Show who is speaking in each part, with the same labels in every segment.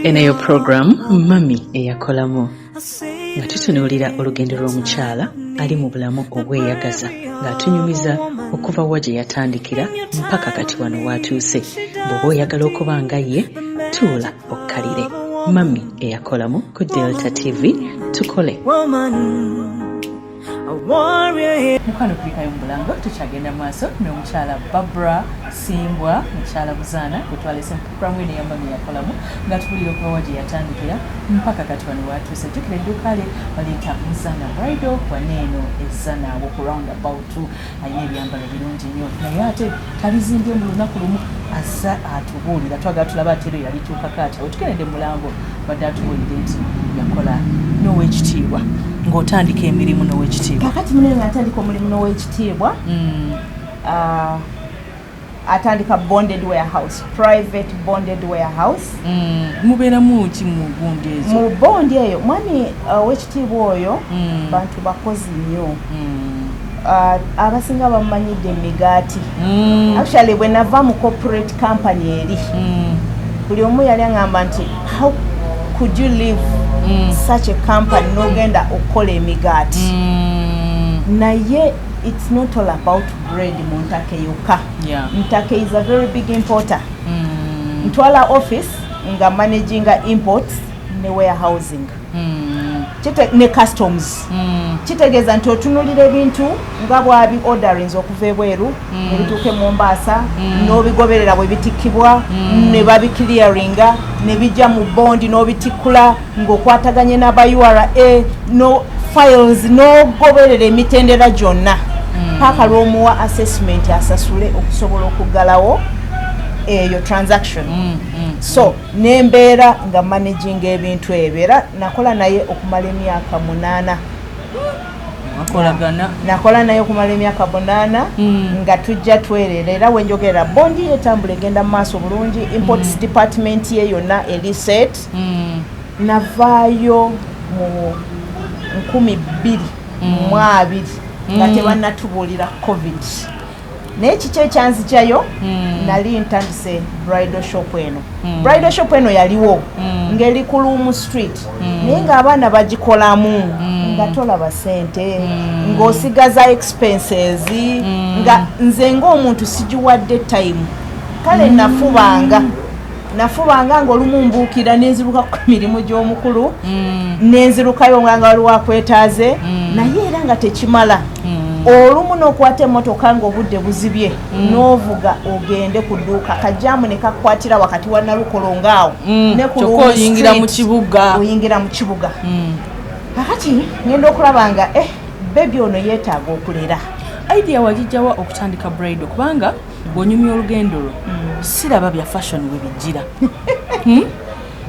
Speaker 1: Eneyo program Mami Eyakolamu nga tutunuulira olugendo lw'omukyala ali mu bulamu obweyagaza ng'atunyumiza okuva wa gye yatandikira mpaka kati wano w'atuuse. Bw'oba oyagala okuba nga ye tuula okkalire. Mami Eyakolamu ku Delta TV, tukole. Mukwano kulikayo mubulango tukyagenda maaso n'omukyala Barbra Ssimbwa mukyala Buzaana kutwalese programu eno ya Mami Eyakolamu nga tubulira okuva wa gye yatandikira mpaka kati wano w'atuuse. Jjukira edduuka lye baliyita Muzaana Bridal waneeno ezzana abo ku roundabout alina ebyambalo birungi nnyo naye ate talizimbye mu lunaku lumu assa atubuulira twagala tulaba ate ero yalituukako atya wetukenedde mulango badde atubuulire nti yakola n'owekitiibwa ng'otandika emirimu n'owekitiibwa. Kakati munene atandika omulimu n'owekitiibwa atandika bonded warehouse, private bonded warehouse. Mubeeramu ki mu bondi ezo? Mu bondi eyo mwami owekitiibwa oyo bantu bakozi nnyo. Abasinga bamanyidde emigaati. Actually bwe nava mu corporate company eri buli omu yali aŋŋamba nti how could you live such a company n'ogenda okukola emigaati? Naye it's not all about bread mu ntaka yokka. Ntaka is a very big importer. Ntwala office nga managinga imports ne warehousing ne customs. Kitegeeza nti otunulira ebintu nga bwabi orderings okuva ebweru ebituuke mu Mombasa n'obigoberera bwe bitikkibwa ne babiclearinga ne bijja mu bondi n'obitikkula ng'okwataganye n'aba URA no files n'ogoberera emitendera gyonna paka lw'omuwa assessment asasule okusobola okuggalawo eyo transaction. So nembeera nga managing ebintu ebera nakola naye okumala emyaka 8. Nakola naye okumala emyaka 8 nga tujja twerera wenjogera bondi etambula egenda mu maaso bulungi. Imports department ye yonna eri set. Navaayo mu 2020 nga tebannatubuulira covid. Naye kiki ekyanzigyayo nali ntandise bridal shop eno. Bridal shop eno yaliwo ng'eri ku Lumu Street naye ng'abaana bagikolamu nga tolaba ssente ng'osigaza expenses nga nze ng'omuntu sigiwadde time. Kale nafubanga ng'olumu mbuukira nenziruka ku mirimu gy'omukulu nenzirukayo nga waliwo akwetaaze naye era nga tekimala. Olumu n'okwata emmotoka ng'obudde buzibye n'ovuga ogende ku dduuka kajjaamu ne kakwatira wakati wa Nalukolo ngaawo ne ku oyingira mu kibuga. Kakati ngenda okulaba nga bebi ono yeetaaga okulera. Idea wagijjawa okutandika bridal kubanga bw'onyumya olugendo lwo siraba bya fashion we bijjira.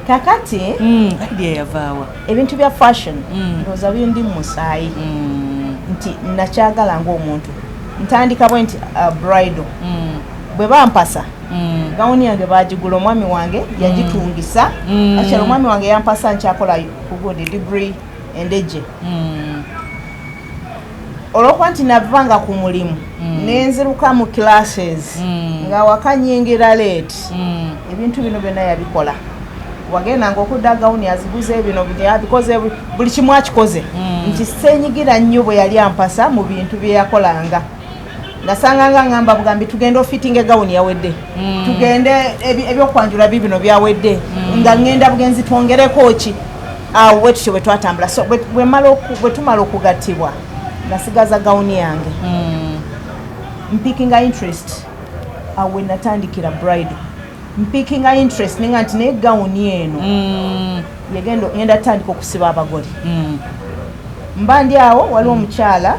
Speaker 1: Kakati idea yavaawa ebintu bya fashion ndowooza bindi mu musaayi nti nakyagala ng'omuntu ntandika bwe nti bridal bwe bampasa gawuni yange bagigula omwami wange yagitungisa akyala omwami wange yampasa nkyakola kugudi degree endeje olwokuba nti navanga ku mulimu nenziruka mu classes nga wakanyingira late ebintu bino byonna yabikola. Wagenda ng'okudda gawuni aziguze bino yabikoze buli kimu akikoze nti senyigira nnyo bwe yali ampasa mu bintu bye yakolanga. Nasanga nga ngamba bugambi tugende ofitting gawuni yawedde tugende ebyokwanjula bibino byawedde nga ngenda bugenzi twongereko ki awo wetutyo bwe twatambula. So bwe tumala okugattibwa nasigaza gawuni yange mpikinga interest awe natandikira bridal mpikinga interest ninga nti ne gawuni eno ngenda tandika okusiba abagole. Mba ndi awo waliwo omukyala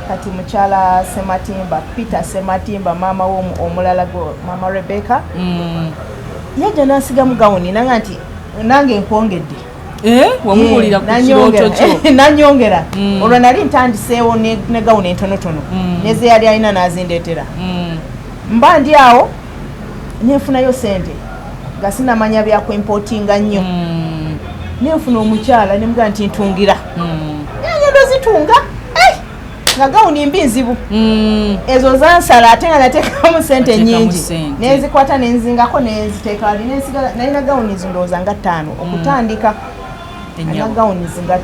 Speaker 1: kati mukyala Sematimba Peter Sematimba mama omulala mama Rebecca yajja n'asigamu gawuni nanga nti nange nkwongedde wamubulira ku kiroto kyo nanyongera olwo nali ntandiseewo ne gawuni entonotono neze yali alina n'azindeetera. Mba ndi awo nenfunayo sente nga sinamanya byakwimportinga nnyo nenfuna omukyala nemugaa nti ntungira nagenda zitunga nga gawuni mbi nzibu ezo zansala ate nga nateekamu sente nyingi nenzikwata nenzingako nenziteeka wali nalina gawuni zindowooza nga 5 okutandika alina gawuni zinga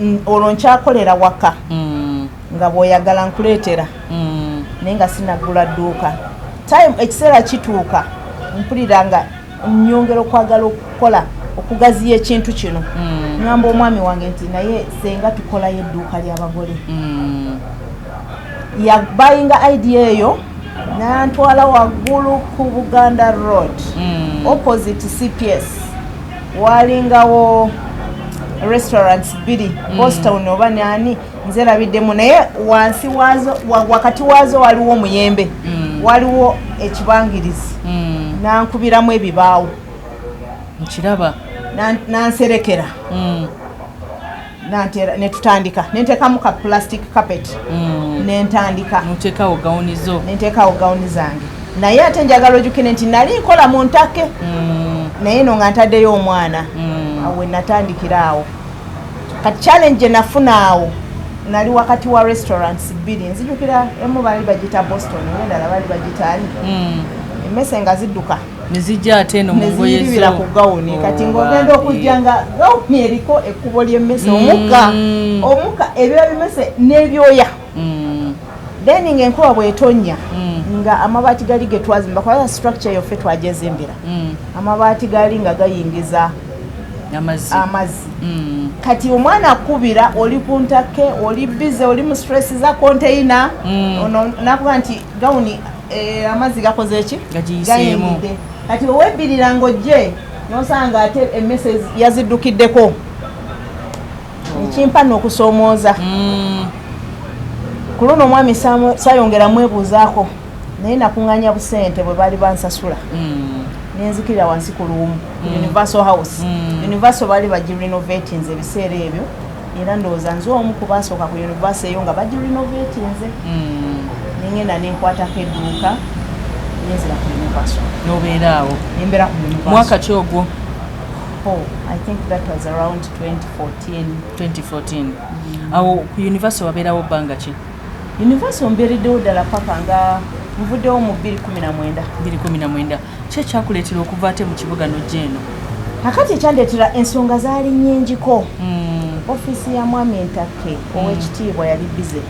Speaker 1: 5 olwo nkyakolera waka nga bw'oyagala nkuleetera naye nga sinagula dduuka time ekiseera kituuka mpulira nga nnyongera okwagala okukola okugaziya ekintu kino ngamba omwami wange nti naye senga tukolayo edduuka ly'abagole yabayinga idea eyo nantwala waggulu ku Buganda Road opposite CPS walingawo restaurants biri Boston oba nani nze labiddemu naye wansi waazo wakati waazo waliwo omuyembe waliwo ekibangirizi nankubiramu ebibaawo
Speaker 2: nkiraba nanserekera netutandika nentekamu ka plastic carpet nentandika notekawo gawunizo
Speaker 1: nentekawo gawuni zange naye ate njagala ojjukire nti nali nkola mu ntake naye no nga ntaddeyo omwana awe natandikira awo kati challenge nafuna awo nali wakati wa restaurants bbiri nzijukira emu bali bagita Boston endala bali bagitaani emmese nga zidduka
Speaker 2: nezijja ate no mugoyezo
Speaker 1: nezibira ku gawuni kati ng'ogenda okujja nga gawuni eriko ekkubo ly'emmese omuka ebyo bimese n'ebyoya then ng'enkuba bw'etonnya nga amabaati gali ge twazimba kubanga structure yoffe twagezimbira amabaati gali nga gayingiza amazzi kati omwana akubira oli ku ntake oli bize oli mu stress za container ono nakuba nti gawuni amazzi gakoze eki
Speaker 2: gayingidde
Speaker 1: kati owebirira ng'ojje nosanga ate emmese yaziddukiddeko ekimpa n'okusoomooza ku luno omwami sayongera mwebuuzaako naye nakuŋŋanya busente bwe baali bansasula nenzikirira wansi ku luumu Universal House Universal baali bagirenovatinze ebiseera ebyo era ndowooza nze omu ku baasooka ku Universal eyo nga bagirenovatinze nengenda nenkwatako edduuka nenzira ku Universal
Speaker 2: nobeera awo
Speaker 1: nembera ku Universal
Speaker 2: mwaka ki ogwo?
Speaker 1: I think that was around 2014
Speaker 2: awo ku Universal wabeerawo bbanga ki?
Speaker 1: Universal mbeereddewo ddala paka nga nvuddewo mu
Speaker 2: 2019 ki ekyakuleetera okuva ate mu kibuga n'ojja eno?
Speaker 1: kakati ekyandeetera ensonga zaali nnyingiko ofiisi ya mwami Entakke ow'ekitiibwa yali bize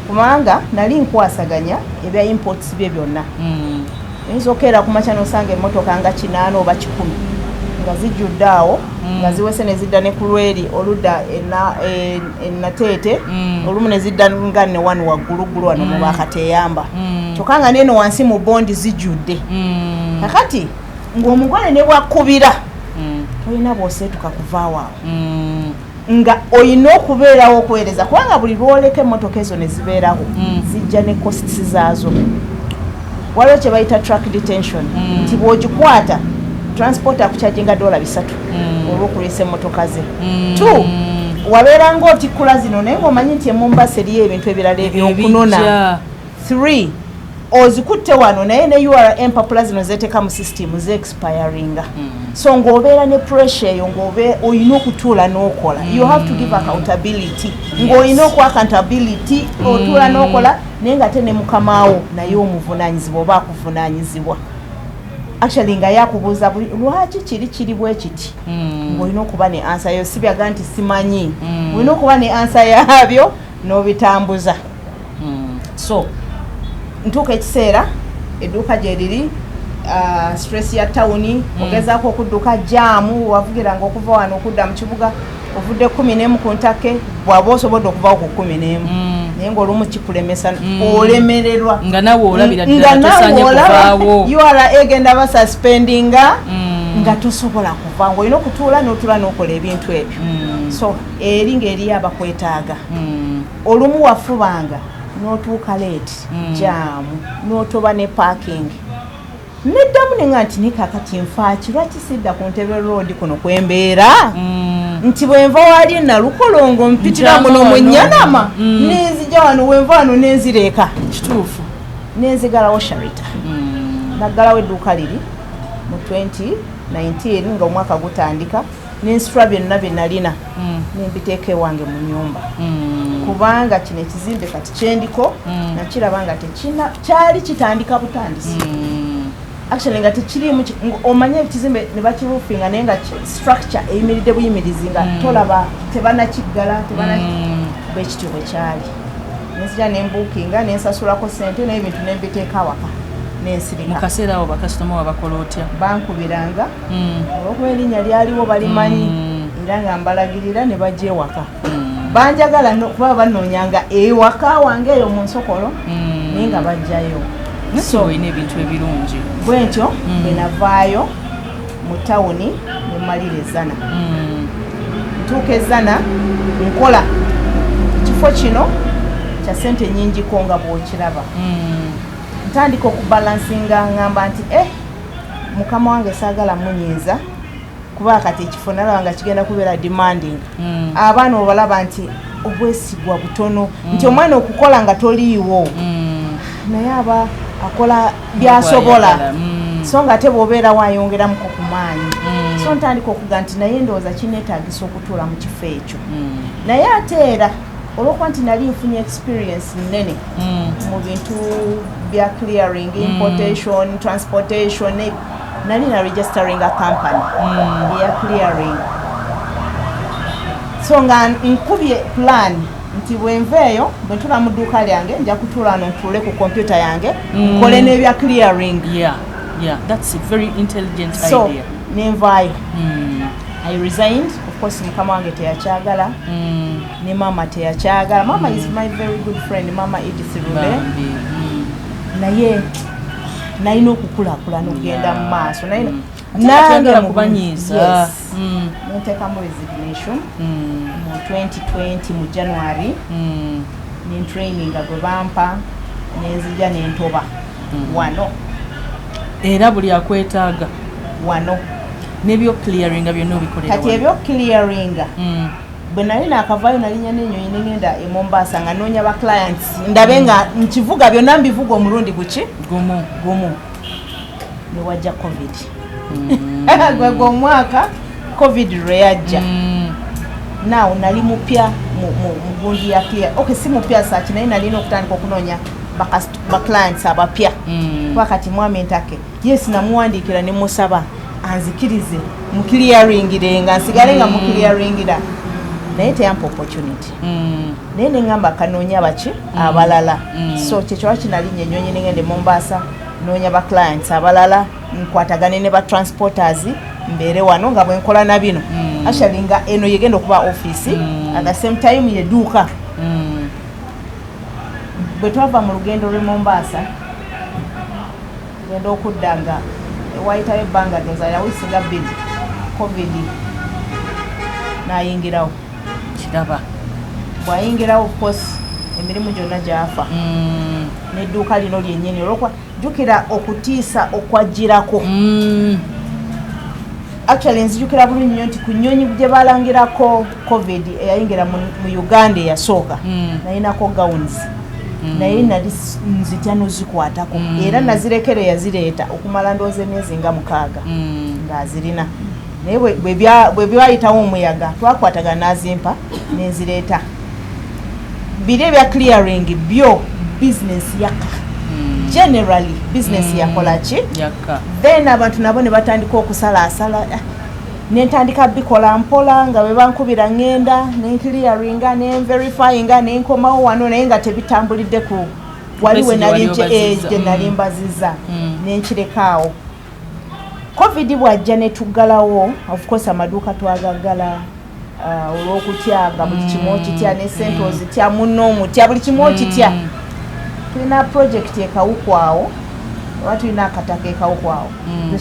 Speaker 1: kubanga nali nkwasaganya ebya imports bye byonna oyinza okeera ku makya n'osanga emmotoka nga 8 oba 10 nga zijjudde awo nga ziwese ne zidda ne ku lweri oludda enateete olumu ne zidda nga ne wano wagguluggulu wano mu bakateyamba kyokka nga neno wansi mu bondi zijjudde kakati ng'omugole ne bwakkubira olina bw'oseetuka kuvaawo awo nga olina okubeerawo okuweereza kubanga buli lwoleka emmotoka ezo ne zibeerawo zijja ne costs zaazo waliwo kye bayita track detention nti bw'ogikwata transport akukyajinga $3 olw'okulisa emmotoka ze 2 wabeera ng'otikkula zino naye ng'omanyi nti eMombasa eriyo ebintu ebirala ebyokunona 3 ozikutte wano naye ne URA empapula zino zeteeka mu system ze-expiringa so ng'obeera ne pressure eyo olina okutuula n'okola you have to give accountability ng'olina okwa accountability otuula n'okola naye nga te ne mukamaawo naye omuvunaanyizibwa oba akuvunaanyizibwa actually nga yakubuuza lwaki kiri bwe kiti ng'olina okuba ne ansa yo sibyaga nti simanyi olina okuba ne ansa yabyo n'obitambuza so ntuuka ekiseera edduuka gye liri stress ya tawuni ogezaako okudduka jaamu wavugiranga okuva wano okudda mu kibuga ovudde 11 ku ntake bw'aba osobodde okuvawo ku 11 naye ng'olumu kikulemesa olemererwa
Speaker 2: nga nawe olabira ddala tosaanye kuvaawo
Speaker 1: URA egenda basuspendinga nga tosobola kuva ng'olina okutuula n'otuula n'okola ebintu ebyo so eri ng'eriyo abakwetaaga olumu wafubanga n'otuuka leeti jaamu n'otoba ne parking neddamu nenga nti nikakati nfaaki lwaki sidda ku Ntebe road kuno kwembeera nti bwenva wali nalukolongo mpitira muno mu Nyanama nenzija wano wenva wano nenzireeka
Speaker 2: kituufu
Speaker 1: nenzigalawo Sharita naggalawo edduuka liri mu 2019 nga omwaka gutandika nensitula byonna bye nalina nembiteeka ewange mu nnyumba kubanga kino ekizimbe kati kyendiko nakiraba nga tekina kyali kitandika butandisi actually nga tekirimu omanye ekizimbe ne bakirufinga naye nga structure eyimiridde buyimirizi nga tolaba tebanakiggala bwekityo bwe kyali nenzija nembuukinga nensasulako sente naye ebintu nembiteeka waka nensirika
Speaker 2: mu kaseera awo bakasitoma wabakola otya
Speaker 1: bankubiranga olwokuba erinnya lyaliwo balimanyi era nga mbalagirira ne bajja ewaka banjagala kuba banoonyanga ewaka wange eyo mu nsokolo naye nga bajjayo
Speaker 2: olina ebintu ebirungi
Speaker 1: bwentyo bwe navaayo mu tawuni ne malira ezzana ntuuka ezzana nkola ekifo kino kya sente nnyingiko nga bw'okiraba ntandika okubalansinga ngamba nti mukama wange saagala munyiiza kuba kati ekifo nalaba nga kigenda kubeera demanding abaana obalaba nti obwesigwa butono nti omwana okukola nga toliiwo naye aba akola byasobola so nga ate bw'obeera wayongeramuko ku maanyi so ntandika okuga nti naye ndowooza kineetaagisa okutuula mu kifo ekyo naye ate era olwokuba nti nali nfunye experience nnene mu bintu bya clearing importation transportation nali na registering a company eya clearing so nga nkubye plan nti bwenveeyo bwe ntula mu dduuka lyange nja kutuula wano ntuule ku kompyuta yange nkole n'ebya clearing
Speaker 2: that's a very intelligent
Speaker 1: so
Speaker 2: idea
Speaker 1: nenvaayo I resigned of course mukama wange teyakyagala ne mama teyakyagala mama is my very good friend mama Edith Rule naye nalina okukulaakulana okugenda mu maaso nange
Speaker 2: kubanyiiza
Speaker 1: nenteekamu resignation mu 2020 mu January nentraininga gwe bampa nenzija nentoba wano
Speaker 2: era buli akwetaaga
Speaker 1: wano
Speaker 2: nebyo clearinga byonna obikolera
Speaker 1: kati ebyo clearinga bwe nali naakavaayo nalinya n'ennyonyi negenda e Mombasa nga noonya ba clients ndabe nga nkivuga byonna mbivuga omulundi gumu ne wajja covid gwegwo omwaka covid lwe yajja naawo nali mupya mu gundi ya clear si mupya saaki naye nalina okutandika okunoonya ba clients abapya kuba kati mwami ntake yes namuwandiikira ne musaba anzikirize mu clearingire nga nsigale nga mu clearingira naye teyampa opportunity naye neŋŋamba kanoonya baki abalala so kyekyo wakinalinya ennyonyi negende Mombasa noonya ba clients abalala nkwatagane ne ba transporters mbeere wano nga bwe nkola na bino actually nga eno yegenda okuba office at the same time yedduuka bwe twava mu lugendo lw'e Mombasa genda okudda nga wayitayo ebbanga ddooza yawisinga bbiri covid n'ayingirawo
Speaker 2: kiraba
Speaker 1: bw'ayingirawo of course emirimu gyonna gyafa n'edduuka lino lyennyini olwokuba jjukira okutiisa okwajjirako actually nzijukira bulungi nnyo nti ku nnyonyi gye balangirako covid eyayingira mu Uganda eyasooka nayinako gowns naye nali nzitya nozikwatako era nazirekera yazireeta okumala ndooza emyezi nga 6 ng'azirina naye bwe byayitawo omuyaga twakwatagana nazimpa nenzireeta biri ebya clearing byo business yaka generally business yakola ki then abantu nabo ne batandika okusalaasala nentandika bikola mpola nga bwe bankubira ngenda nenclearinga nenverifyinga nenkomawo wano naye nga tebitambulidde ku waliwe nali gye nali mbaziza nenkirekaawo covid bwajja netuggalawo of course amaduuka twagaggala olw'okutya nga buli kimu okitya ne sente ozitya munno omutya buli kimu okitya tulina project ekawukwawo oba tulina akataka ekawukwawo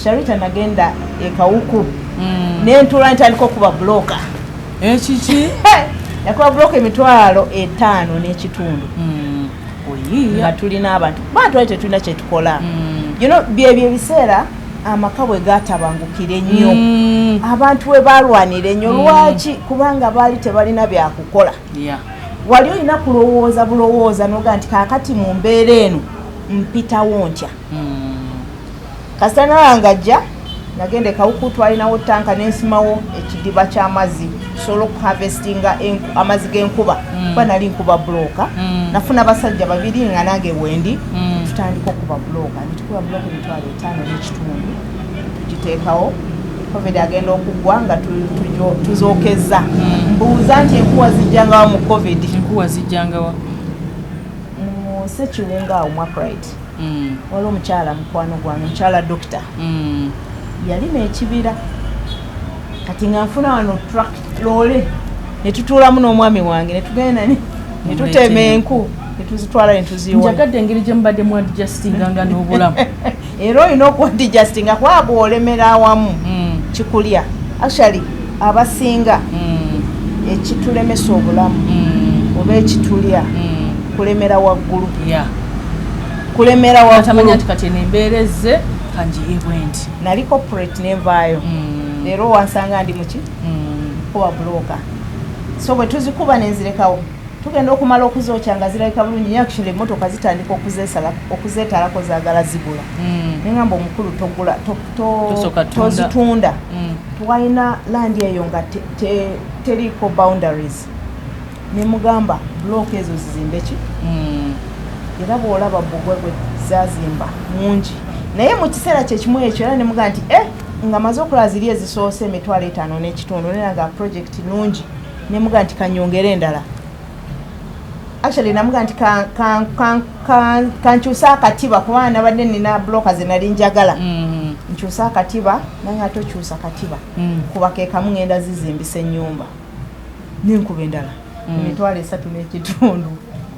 Speaker 1: Sharita nagenda ekawuku nentula ntandika okuba bloka
Speaker 2: ekiki
Speaker 1: yakuba bloka 5,500 n'ekitundu nga tulina abantu twali tetulina kyetukola byebyo ebiseera amaka bwe gatabangukira ennyo abantu we balwanira ennyo lwaki kubanga baali tebalina byakukola wali olina kulowooza bulowooza noga nti kaakati mu mbeera eno mpitawo ntya kasita nawe ng'ajja nagende kawuku twalinawo tanka nensimawo ekidiba ky'amazzi tusobola okuharvestinga amazzi g'enkuba kuba nali nkuba buloka nafuna basajja babiri nga nange wendi tutandika okuba buloka netukuba buloka emitwalo 5.5 tugiteekawo covid agenda okuggwa nga tuzookeza mbuuza nti enkuwa zijjangawa mu covid
Speaker 2: enkuwa zijjangawa
Speaker 1: mu Ssekiwunga awo Mwapride waliwo omukyala mukwano gwange mukyala dokita yalima ekibira kati nga nfuna wano lole netutuulamu n'omwami wange netugenda netutema enku netuzitwala netuziwa
Speaker 2: njagadde engeri gye mubadde mu adjustinga nga n'obulamu
Speaker 1: era olina okuadjustinga kwaba olemera awamu kikulya actually abasinga ekitulemesa obulamu oba ekitulya kulemera waggulu kulemera waggulu
Speaker 2: kati nembeereze kanjiyibwe nti
Speaker 1: nali corporate nenvaayo leero wansanga ndi muki kuba buloka so bwe tuzikuba nenzirekawo tugenda okumala okuzookya nga zirabika bulungi nyo actually emmotoka zitandika okuzeetalako zaagala zigula nengamba omukulu tozitunda twalina landi eyo nga teriiko boundaries nemugamba buloka ezo zizimbe ki era bwolaba bbugwe gwe zazimba mungi naye mu kiseera kyekimu ekyo era nemugaa nti nga maze okulaba ziri ezisoose emitwalo 5.5 nera nga project nungi nemugaa nti kanyongere endala actually namugaa nti kankyusa akatiba kubanga nabadde nina bloka ze nali njagala nkyusa akatiba naye nga tokyusa katiba kuba ke kamu ngenda zizimbisa ennyumba nenkuba endala emitwalo 3.5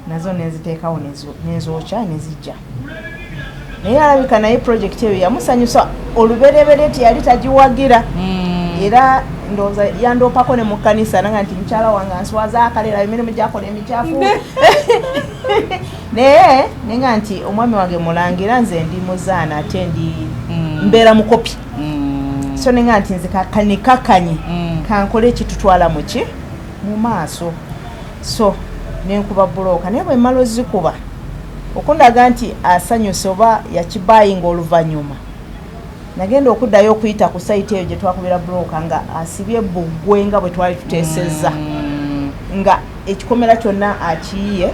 Speaker 1: nazo nenziteekawo nenzookya nezijja naye alabika naye project eyo yamusanyusa olubereberye tiyali tagiwagira era ndowooza yandoopako ne mu kkanisa nanga nti mukyala wange answaza akalera emirimu gyakola emikyafu naye nenga nti omwami wange mulangira nze ndi muzaana ate ndi mbeera mukopi so nenga nti nze kanikakanye kankole ekitutwala muki mu maaso so nenkuba buloka naye bwe mmala ozikuba okundaga nti asanyuse oba yakibayinga oluvannyuma nagenda okuddayo okuyita ku sayiti eyo gye twakubira buloka nga asibye bbugwe nga bwe twali tuteesezza nga ekikomera kyonna akiyiye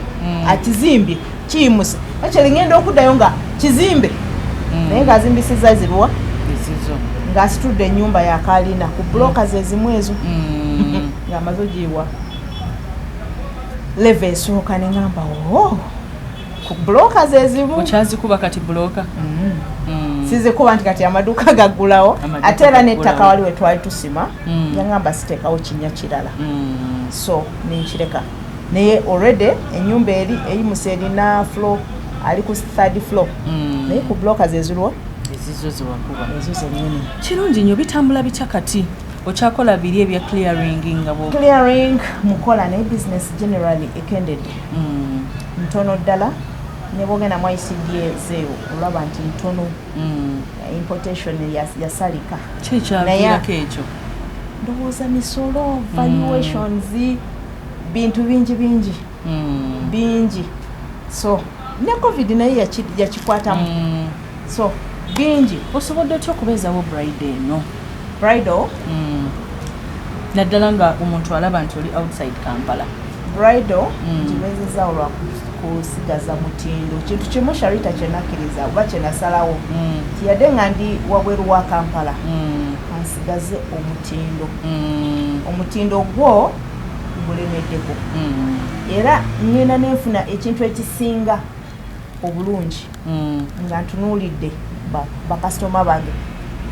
Speaker 1: akizimbye kiyimuse actually ngenda okuddayo nga kizimbe naye ng'azimbisizza ziriwa ng'asitudde ennyumba yakalina ku buloka ze zimu ezo ng'amaze ogiyiwa leve esooka neŋŋamba ku buloka ze zimu
Speaker 2: okyazikuba kati buloka
Speaker 1: sizikuba nti kati amaduuka gaggulawo ate era n'ettaka wali we twali tusima yaŋŋamba siteekawo kinnya kirala so nenkireka naye already ennyumba eri eyimuse erina floor ali ku 3rd floor naye ku buloka ze ziriwa
Speaker 2: ezizo zewakuba
Speaker 1: ezo zennyini
Speaker 2: kirungi nnyo bitambula bitya kati okyakola biri ebya clearing nga
Speaker 1: clearing mukola naye business generally ekendedde ntono ddala ne bwogenda mu ICDA eyo olaba nti ntono importation yasalika
Speaker 2: kyekyaviirako ekyo
Speaker 1: ndowooza misolo valuations bintu bingi bingi so ne covid naye yakikwatamu so bingi
Speaker 2: osobodde otya okubeezawo bride eno
Speaker 1: bridal
Speaker 2: naddala nga omuntu alaba nti oli outside Kampala
Speaker 1: bridal ngibeezezaawo lwa kusigaza mutindo kintu kimu Sharita kyenakkiriza oba kyenasalawo tiyadde nga ndi wabweru wa Kampala kansigaze omutindo gwo gulemeddeko era ngenda nenfuna ekintu ekisinga obulungi nga ntunuulidde bakasitoma bange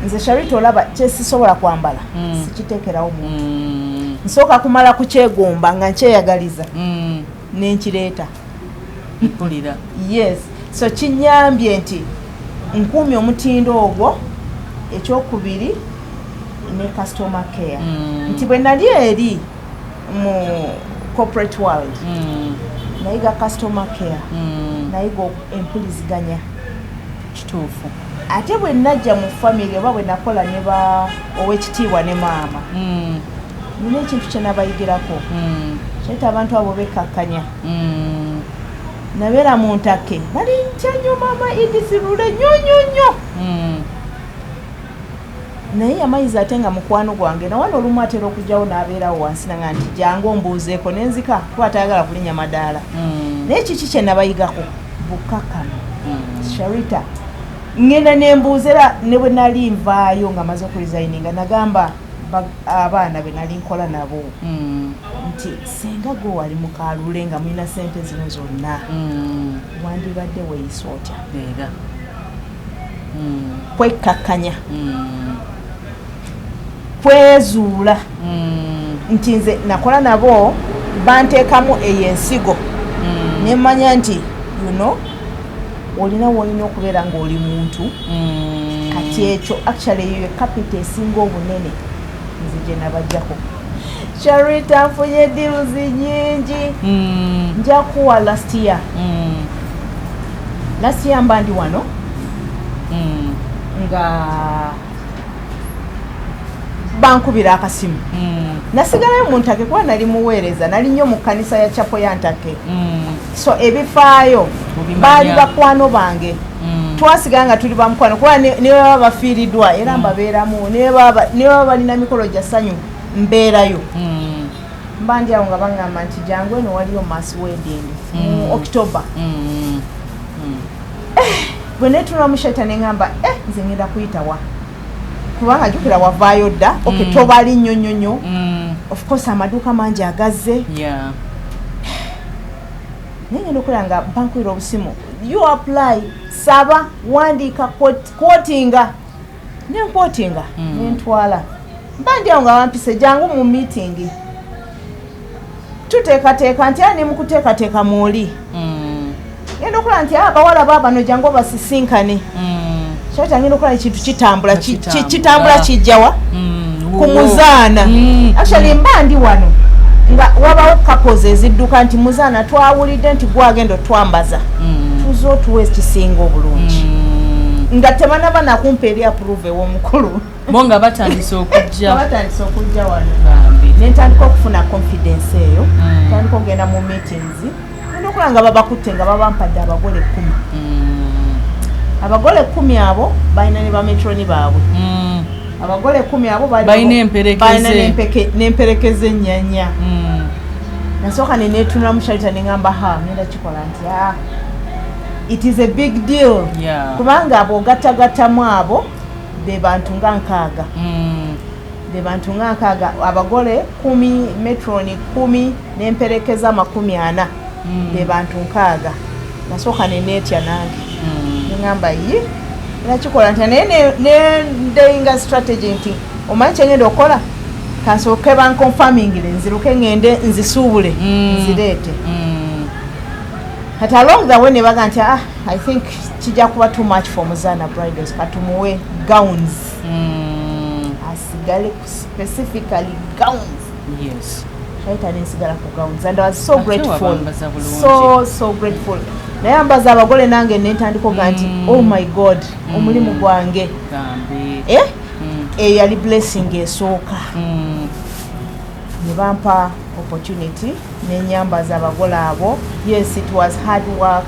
Speaker 1: nze Sharita olaba kyesisobola kwambala sikiteekerawo muntu nsooka kumala kukyegomba nga nkyeyagaliza nenkireeta
Speaker 2: mpulira
Speaker 1: yes so kinyambye nti nkuumye omutindo ogwo ekyokubiri ne customer care nti bwe nali eri mu corporate world nayiga customer care nayiga empuliziganya
Speaker 2: kituufu
Speaker 1: ate bwe najja mu family oba bwe nakola ne ba owekitiibwa ne maama nina ekintu kye nabayigirako kyeta abantu abo bekkakkanya nabeera mu ntake nali ntya nnyo maama idisirule nnyo naye amayizi ate nga mukwano gwange nawana olumu atera okujjawo n'abeerawo wansi nanga nti jangu ombuuzeeko nenzika kuba atayagala kulinnya madaala naye kiki kye nabayigako bukkakkamu Sharita ngenda nembuuzera ne bwe nali nvaayo nga maze okuresigninga nagamba abaana be nali nkola nabo nti senga gwe wali mu kaalule nga mulina sente zino zonna wandibadde weeyisa otya kwekkakkanya kwezuula nti nze nakola nabo banteekamu eyo ensigo nemmanya nti olina wolina okubeera ng'oli muntu kati ekyo actually eyo kapita esinga obunene nze gye nabajjako Sharita nfunye deals nyingi nja kuwa last year mba ndi wano nga bankubira akasimu nasigalayo mu ntake kuba nali muweereza nali nnyo mu kkanisa ya chapo ya ntake so ebifaayo baali bakwano bange twasigala nga tuli bamukwano kuba ne baba bafiiriddwa era mbabeeramu ne baba balina mikolo gya ssanyu mbeerayo mba ndi awo nga baŋŋamba nti jangu eno waliyo mass wedding mu October bwe neetunula mu shaita ne ŋŋamba nze ngenda kuyitawa kubanga jjukira wavaayo dda tobali nnyo of course amaduuka mangi agazze naye ngenda okulaba nga bankwira obusimu you apply saba wandiika kwotinga nenkwotinga nentwala mba ndi awo nga bampise jangu mu meeting tuteekateeka nti ani mukuteekateeka mwoli ngenda okulaba nti abawala baabano jangu basisinkane Sharita ngenda okulaba ekintu kitambula kijjawa ku muzaana actually mba ndi wano nga wabawo couples ezidduka nti muzaana twawulidde nti gwagenda otwambaza tuze otuwa ekisinga obulungi nga tebanaba nakumpa eri approve ew'omukulu
Speaker 2: bo nga batandise okujja
Speaker 1: wano nentandika okufuna confidence eyo tandika okugenda mu meetings ngenda okulaba nga babakutte nga babampadde abagole 10 abagole 10 abo balina ne bametroni baabwe abagole 10 abo balina n'emperekeze ennyanya nasooka neneetunula mu Sharita ne ŋŋamba ngenda kikola nti it is a big deal kubanga abo ogattagattamu abo be bantu nga 6 abagole 10 metroni 10 n'emperekeza 40 be bantu 6 nasooka neneetya nange ngamba era kikola nti nendeyinga strategy nti omanyi kyengenda okukola kansooke banconfirmingire nziruke ngende nzisuubule nzireete kati along the way ne baga nti I think kijja kuba too much for Muzaana bridals katumuwe gowns asigale specifically gowns Sharita nensigala ku gowns and I was so grateful so grateful naye ambaza abagole nange nentandika oga nti oh my god omulimu gwange yali blessing esooka ne bampa opportunity nenyambaza abagole abo yes it was hard work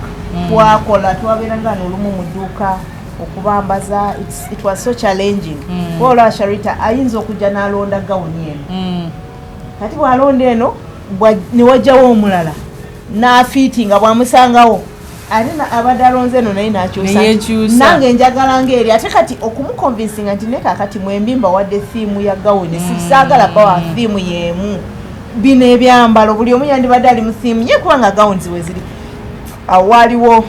Speaker 1: twakola twabeeranga n'olumu mu dduuka okubambaza it was so challenging olwa Sharita ayinza okujja n'alonda gawuni eno kati bw'alonda eno ne wajjawo omulala n'afiitinga bw'amusangawo alina abadde alonze eno naye n'akyusa nange njagala ng'eri ate kati okumukonvinsinga nti ne kakati mwembimba wadde thiimu ya gawuni sisaagala bawa thiimu y'emu bino ebyambalo buli omu yandibadde ali mu thiimu ye kubanga gawunzi we ziri waaliwo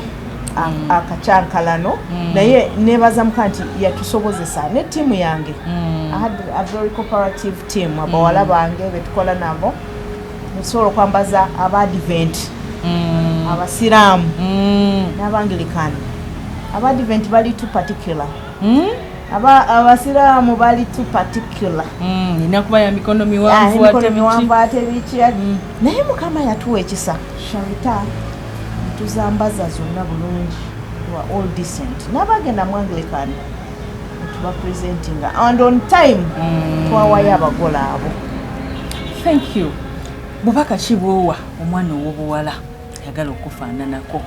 Speaker 1: akacyankalano naye nebaza muka nti yatusobozesa ne ttiimu yange I had a very cooperative team abawala bange betukola nabo netusobola okwambaza abadivent abasiraamu n'abangilikani abadivent bali too particular abasiraamu bali too particular
Speaker 2: inakuba ya mikono miwanvu
Speaker 1: ate biki naye Mukama yatuwa ekisa Sharita tuzambaza zonna bulungi we are all decent n'abagenda mu Anglican tuba presenting and on time twawayo abagole abo.
Speaker 2: Thank you. Bubaka kibwowa omwana ow'obuwala ayagala okufaananako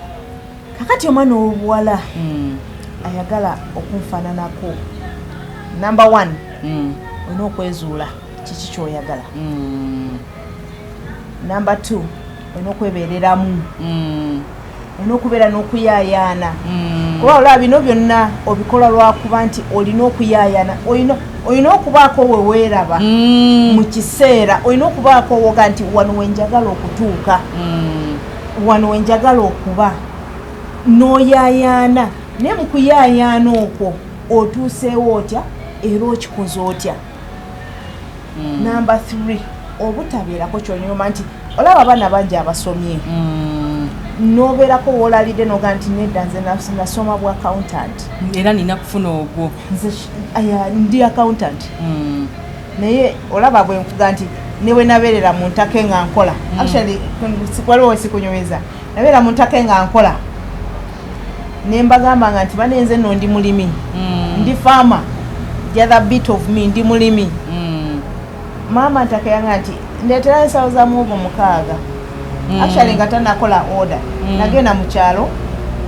Speaker 2: kakati
Speaker 1: omwana ow'obuwala ayagala okunfaananako number 1 olina okwezuula kiki kyoyagala. Number 2 olina okwebeereramu, olina okubeera n'okuyaayaana. Kuba olaba bino byonna obikola lwakuba nti olina okuyaayaana, olina okubaako we weeraba mu kiseera, olina okubaako woga nti wano wenjagala okutuuka, wano wenjagala okuba, n'oyaayaana. Naye mu kuyaayaana okwo otuuseewo otya era okikoze otya. Number 3 obutabeerako kyonyoma nti olaba abaana bangi abasomye nobeerako woolalidde noga nti nedda nze nasoma bwa accountant
Speaker 2: era nina kufuna ogwo
Speaker 1: nze ndi accountant. Naye olaba bwe nkuga nti newe nabeerera mu ntake nga nkola, actually waliwo wesikunyweza, nabeera mu ntake nga nkola ne mbagambanga nti banenze nno ndi mulimi, ndi farmer, the other bit of me ndi mulimi. Mama ntake yanga nti ndetera ensawo za muwogo 6. Actually nga tanakola order, nagenda mu kyalo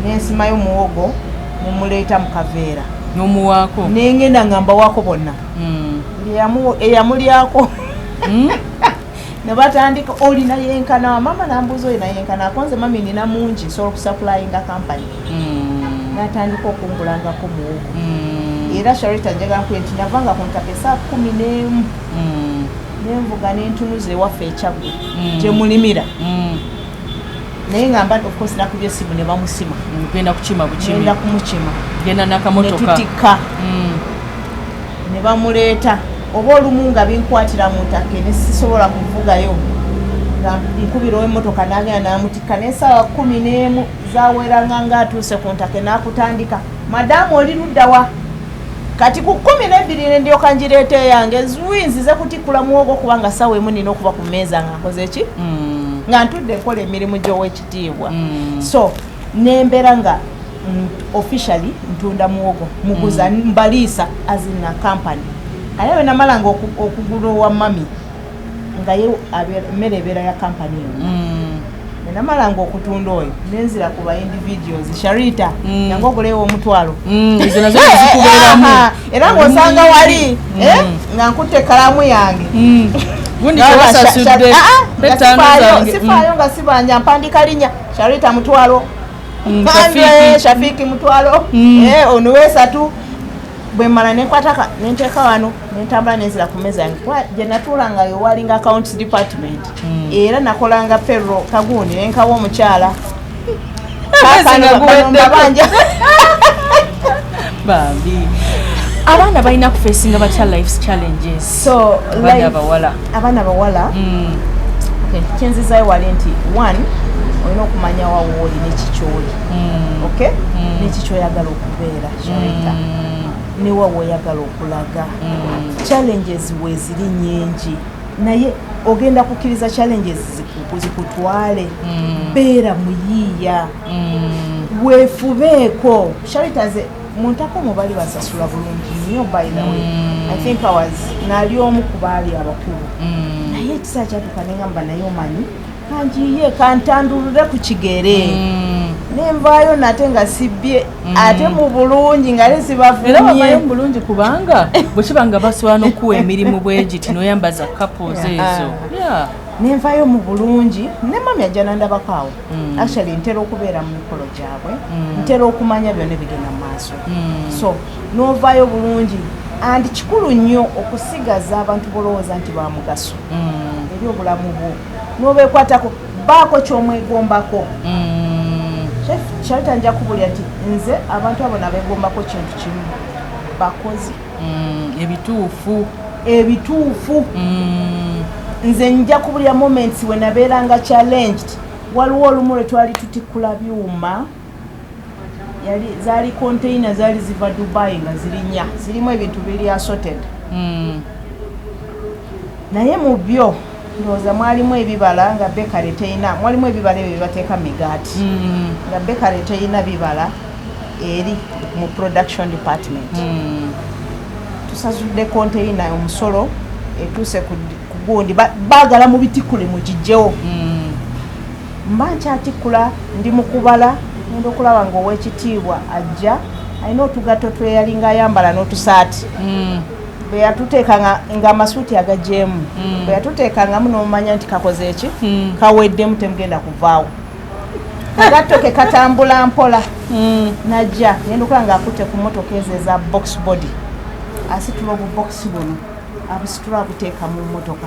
Speaker 1: nensimayo muwogo mumuleeta mu kaveera
Speaker 2: n'omuwaako
Speaker 1: nengenda ngamba waako bonna eyamulyako ne batandika olina yenkana. Mama nambuuza olina yenkana, konze mami nina mungi nsobola okusupplyinga company. Natandika okungulangako muwogo era Sharita njagala nkuye nti navanga ku ntaka saa 11 nenvuga n'entunuza ewaffe ekyagwe gye mulimira. Naye ngamba of course nakubye essimu ne bamusima,
Speaker 2: genda kukima bukimi,
Speaker 1: genda kumukima,
Speaker 2: genda n'akamotoka
Speaker 1: ne tutikka ne bamuleeta. Oba olumu nga binkwatira mu ntake ne sisobola kuvugayo nga nkubira emmotoka n'agenda n'amutikka. N'essaawa 11 zaweranga ng'atuuse ku ntake n'akutandika, madamu oli ludda wa? Kati ku 12 ndyoka njireeta eyange nzize kutikkula muwogo kubanga ssaawa emu nina okuba ku mmeeza nga nkoze ki nga ntudde nkola emirimu gy'owekitiibwa. So nembeera nga officially ntunda muwogo muguza mbaliisa azina company. Kale we namalanga okugula owa mami nga ye emmere ebeera ya company eyo. Namalanga okutunda oyo nenzira ku ba individuals Sharita yange ogulewo omutwalo
Speaker 2: izo nazo zikubeeramu
Speaker 1: era ng'osanga wali nga nkutte kalamu yange
Speaker 2: gundi kyewasasudde
Speaker 1: sifaayo nga sibanja mpandika linnya Sharita mutwalo Shafiki mutwalo ono wesatu bwe mmala nenkwataka nenteeka wano nentambula nenzira ku mmeeza yange gye natuulanga yo walinga accounts department era nakolanga payroll kagundi nenkawa omukyala banja
Speaker 2: bambi. Abaana balina kufeesinga batya life's challenges.
Speaker 1: So
Speaker 2: abaana
Speaker 1: bawala kyenzizayo wali nti 1 olina okumanya wawooli nekikyoli nekikyoyagala okubeera Sharita ne wawoyagala okulaga. Challenges we ziri nyingi naye ogenda kukkiriza challenges zikutwale. Beera muyiiya weefubeeko. Sharita ze muntako mubali basasula bulungi nnyo by the way. I think I was nali omu ku baali abakulu naye ekisaa kyatuuka ne ngamba naye omanyi kanjiye kantandulule ku kigere nenvaayo nate nga sibbye ate mu bulungi nga lesibavumye.
Speaker 2: Era wavayo mu bulungi kubanga bwe kiba nga basobola n'okuwa emirimu bwegiti n'oyambaza couples ezo.
Speaker 1: Nenvaayo mu bulungi ne mami ajja nandabako awo. Actually ntera okubeera mu mikolo gyabwe, ntera okumanya byonna bigenda mu maaso. So n'ovaayo bulungi andi kikulu nnyo okusigaza abantu bolowooza nti ba mugaso eri obulamu bwo n'obeekwatako baako ky'omwegombako. Sharita nja kubulya nti nze abantu abo nabeegombako kintu kimu bakozi ebituufu. Nze nja kubulya moments we nabeeranga challenged. Waliwo olumu lwe twali tutikkula byuma zaali container zaali ziva Dubai nga zirinya zirimu ebintu biri assorted. Naye mu byo ndowooza mwalimu ebibala nga bakery teyina, mwalimu ebibala ebyo bibateeka migaati nga bakery teyina bibala eri mu production department. Tusasudde container omusolo etuuse ku gundi baagala mu bitikule mugijjewo. Mba nkyatikkula ndi mu kubala ngenda okulaba ng'owekitiibwa ajja alina otugato tweyalinga ayambala n'otusaati bwe yatuteekanga ng'amasuuti agajeemu bwe yatuteekangamu n'omanya nti kakoze eki kaweddemu temugenda kuvaawo agatto ke katambula mpola najja yendukola ng'akutte ku mmotoka ezo eza box body asitula obubox buno abusitula abuteeka mu mmotoka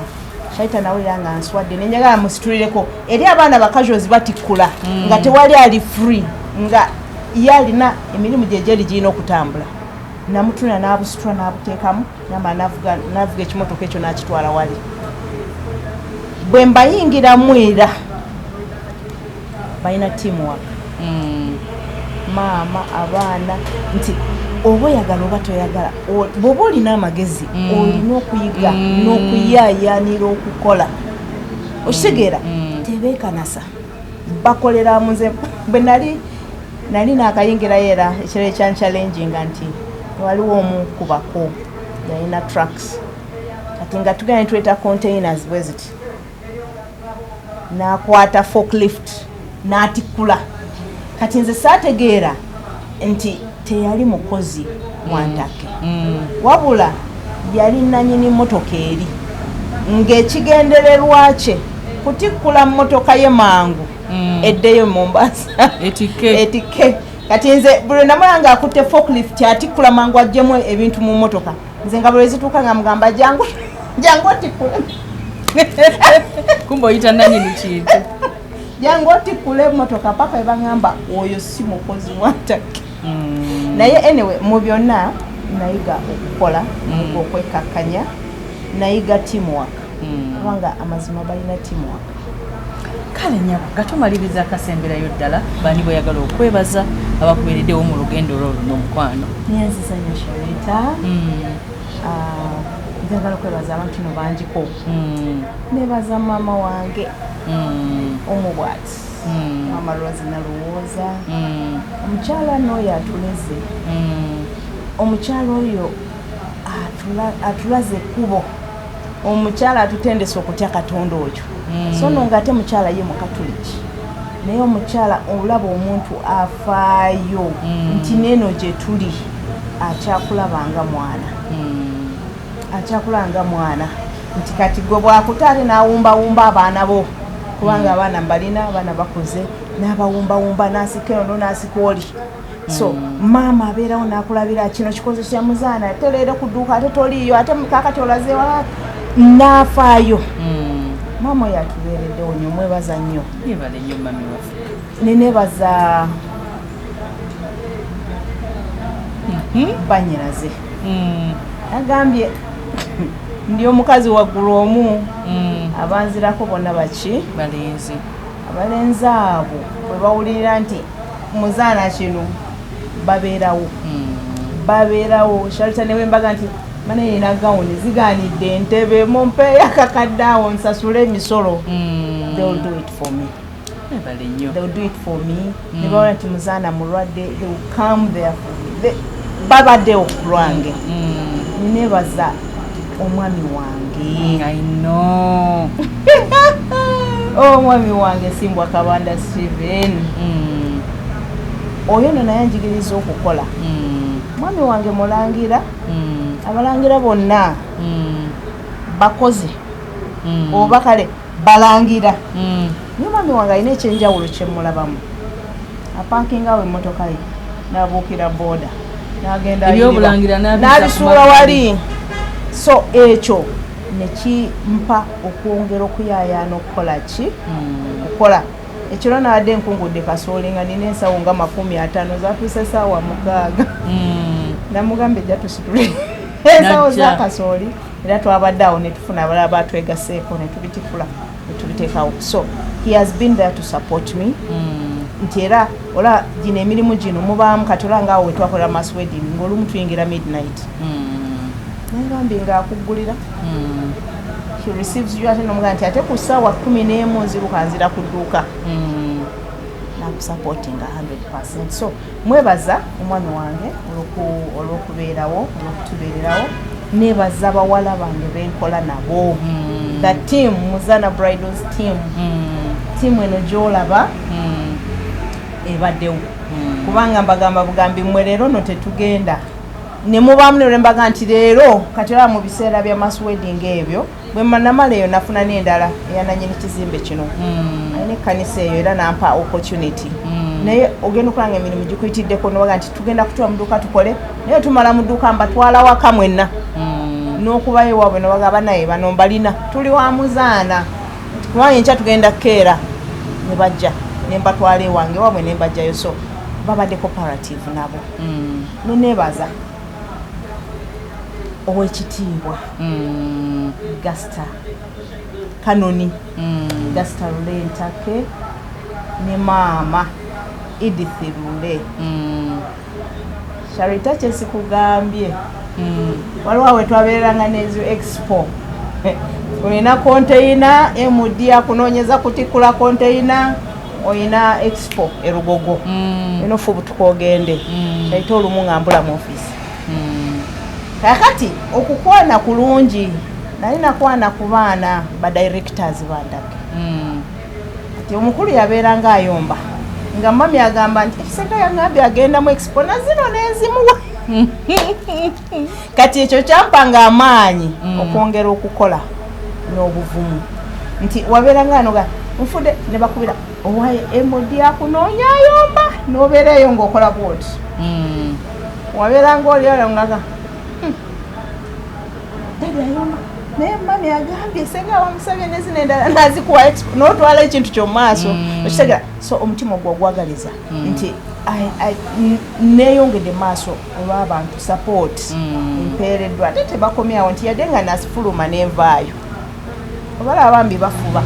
Speaker 1: Shaita nawe yanga answadde nenjagala musitulireko eri abaana bakajozi batikkula nga tewali ali free nga yalina emirimu gye gyeri girina okutambula namutuna n'abusitula n'abuteekamu nama navuga ekimotoka ekyo n'akitwala wali bwe mbayingiramu era balina teamwork maama abaana nti oba oyagala oba toyagala bw'oba olina amagezi olina okuyiga n'okuyaayaanira okukola okitegeera tebeekanasa bakolera munze bwe nali naakayingirayo era ekiro ekyanchallenginga nti waliwo omu kubako yalina trucks kati nga tugenda netweta containers bwe ziti n'akwata forklift n'atikkula kati nze saategeera nti teyali mukozi mwantake wabula yali nanyini mmotoka eri ng'ekigendererwa kye kutikkula mmotoka ye mangu eddeyo Mombasa etike kati nze buli namulanga akutte forklift atikkula mangu ajjemu ebintu mu mmotoka nze nga buli zituuka nga mugamba jangu otikkule
Speaker 2: kumbe oyita nanyini kintu
Speaker 1: jangu otikkule emmotoka paka ebangamba oyo si mukozi mwantake naye anyway mu byonna nayiga okukola okwekakkanya nayiga teamwork kubanga amazima balina teamwork
Speaker 2: kale nyabo gatumaliriza akasemberayo ddala bani bweyagala okwebaza abakubeereddewo mu lugendo olwo n'omukwano
Speaker 1: nyanziza nnyo Sharita njagala okwebaza abantu no bangiko nebaza maama wange omubwati mama Rose Naluwoza omukyala n'oyo atuleze omukyala oyo atulaze ekkubo omukyala atutendesa okutya Katonda oyo so no ng'ate mukyala ye mukatuliki naye omukyala olaba omuntu afaayo nti neeno gye tuli akyakulabanga mwana nti kati gwe bwakutaale n'awumbawumba abaana bo kubanga abaana mbalina abaana bakuze n'abawumbawumba n'asika ono n'asika oli so maama abeerawo n'akulabira kino kikoze kya muzaana ate leero ku dduuka ate toliiyo ate kakati olaze wala n'afaayo maama oyo atubeereddewo nnyo mwebaza nnyo
Speaker 2: yebale nnyo mami waffe
Speaker 1: nenebaza banyiraze agambye ndi omukazi waggulu omu abanzirako bonna baki abalenzi abo bwe bawulirira nti muzaana kino babeerawo Sharita ne wembaga nti mana yina gawuni zigaanidde entebe mumpeeyo akakadde awo nsasule emisolo they will do it for me ne bawulira nti muzaana mulwadde they will come there for me babaddewo ku lwange nebaza omwami wange omwami wange Ssimbwa Kabanda Steven oyo no naye anjigiriza okukola mwami wange mulangira abalangira bonna bakoze oba kale balangira naye mwami wange alina ekyenjawulo kyemulabamu apankingawo emmotoka ye n'abuukira booda n'agenda n'abisuula wali so ekyo nekimpa okwongera okuyaayaana okukola ki okukola ekiro nawadde enkungudde kasooli nga nina ensawo nga 50 zatuuse saawa 6 namugamba ejja tusitule ensawo za kasooli era twabadde awo netufuna abalala batwegaseeko netubitikula netubiteekawo so he has been there to support me nti era ola gino emirimu gino mubaamu kati olangaawo wetwakolera mass wedding ng'olumu tuyingira midnight nagambye ng'akuggulira he receives you ate nomugamba nti ate ku ssaawa 11 nziruka nzira ku dduuka nakusupportinga 100%. So mwebaza omwami wange olw'okubeerawo olw'okutubeererawo nebaza bawala bange benkola nabo the team Muzana Bridals team team eno gyolaba ebaddewo kubanga mbagamba bugambi mmwe leero no tetugenda ne mubaamu ne mbaga nti leero kati era mu biseera bya mass wedding ebyo bwe manamala eyo nafuna n'endala eyananyini kizimbe kino ayina ekkanisa eyo era nampa opportunity naye ogenda okulanga emirimu gikuyitiddeko nobaga nti tugenda kutula mu dduuka tukole naye tumala mu dduuka mbatwala waka mwenna n'okubayo ewaabwe nobagamba naye bano mbalina tuli wa muzaana kubanga enkya tugenda kukeera ne bajja ne mbatwala ewange ewaabwe ne mbajjayo so babadde cooperative nabo neneebaza owekitiibwa Gasta Kanoni Gasta Lule Ntake ne maama Edith Lule Sharita kyesikugambye waliwo awe twabeeranga n'ezo expo olina konteina MD akunoonyeza kutikula konteina oyina expo erugogo eno fubu tukogende kyaita olumu ngambula mu office kakati okukwana kulungi nali nakwana ku baana ba directors bandage ati omukulu yabeeranga ayomba nga mami agamba nti ekiseka yangambye agenda mu expo na zino n'ezimuwa kati ekyo kyampanga amaanyi okwongera okukola n'obuvumu nti wabeeranga anoga nfudde ne bakubira owaye MD akunoonya ayomba n'obeereyo ng'okola bwoti wabeeranga oliyo ngaga dadi ayomba naye mami agambye senga wamusabye nezina endala nazikuwa expo n'otwala ekintu ky'omumaaso okitegera so omutima ogwo ogwagaliza nti neeyongedde maaso olw'abantu support empeereddwa ate tebakomyawo nti yadde nga nasifuluma n'envaayo obalaba bambi bafuba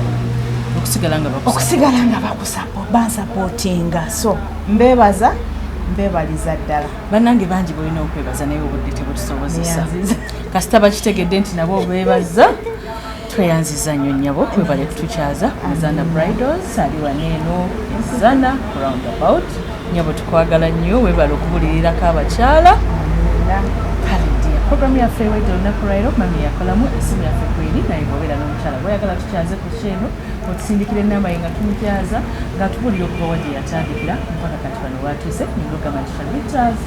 Speaker 1: okusigala nga bansapootinga so mbeebaza mbebaliza ddala
Speaker 2: bannange bangi bolina okwebaza naye obudde tebutusobozesa kasita bakitegedde nti nabo beebaza tweyanziza nnyo nnyabo kwebale kutukyaza Azana Bridals ali waneeno Azana roundabout nnyabo tukwagala nnyo webale okubulirirako abakyala kaledia programu yaffe ewedde olunaku lwairo mami yakolamu esimu yaffe kweri naye bobeera n'omukyala bweyagala tukyaze ku kyeno otusindikira enamba ye nga tumukyaza ng'atubulira okuva wadde yatandikira mpaka kati bano bwatuuse nilugamba nti Sharita's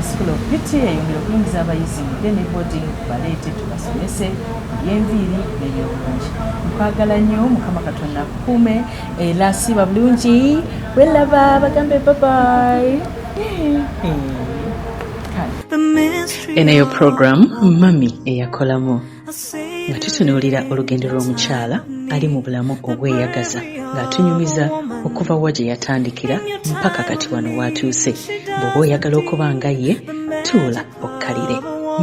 Speaker 2: School of Beauty eyongera okuyingiza abayizi mu dene boarding baleete tubasomese ebyenviiri n'ebyobulungi nkwagala nnyo mukama katonda akukuume era siba bulungi welaba bagambe babayi eneyo program mami eyakolamu nga tutunuulira olugendo lw'omukyala ali mu bulamu obweyagaza ng'atunyumiza okuva wa gye yatandikira mpaka kati wano watuuse bw'oba oyagala okuba nga ye tuula okkalire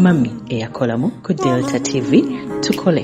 Speaker 2: mami eyakolamu ku Delta TV tukole